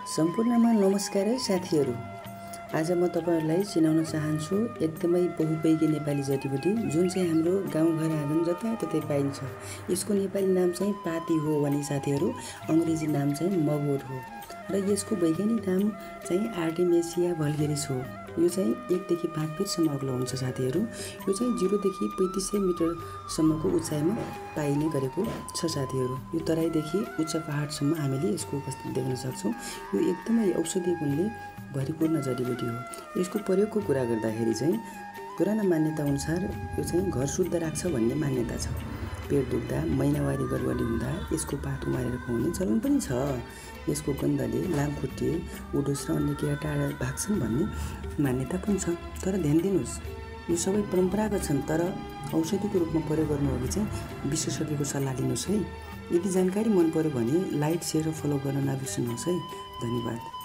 सम्पूर्णमा नमस्कार है साथीहरू। आज म तपाईहरुलाई चिनाउन चाहन्छु एकदमै बहुउपयोगी नेपाली जडीबुटी जुन चाहिँ हाम्रो गाउँघर आँगन जताततै पाइन्छ। यसको नेपाली नाम चाहिँ पाती हो भने साथीहरू अंग्रेजी नाम चाहिँ मगवट हो र यसको वैज्ञानिक नाम चाहिँ आर्टेमिसिया वल्गेरिस हो। यो चाहिँ 1 देखि 5 फिटसम्म अग्लो हुन्छ साथीहरू। यो चाहिँ 0 देखि 3500 मिटरसम्मको उचाइमा पाइने गरेको छ साथीहरू। यो तराईदेखि उच्च पहाडसम्म हामीले यसको उपस्थिति देख्न सक्छौं। यो एकदमै औषधि गुणले भरिपूर्ण जडीबुटी हो। यसको प्रयोगको कुरा गर्दाखेरि चाहिँ पुराना मान्यता अनुसार यो चाहिँ घर शुद्ध राख्छ भन्ने मान्यता छ। पेट दुख्दा, महिनावारी गडबडी हुँदा यसको पात उमारेर खुवाउने चलन पनि छ। यसको गन्धले लामखुट्टे, उडुस र अन्य कीरा टाढा भाग्छन् भन्ने मान्यता पनि छ। तर ध्यान दिनुस्, यो सबै परम्परागत छन्, तर औषधिको रूपमा प्रयोग गर्नुअघि चाहिँ विशेषज्ञको सल्लाह लिनुस् है। यदि जानकारी मन पर्यो भने लाइक, शेयर र फलो गर्न नबिर्सनुहोस् है। धन्यवाद।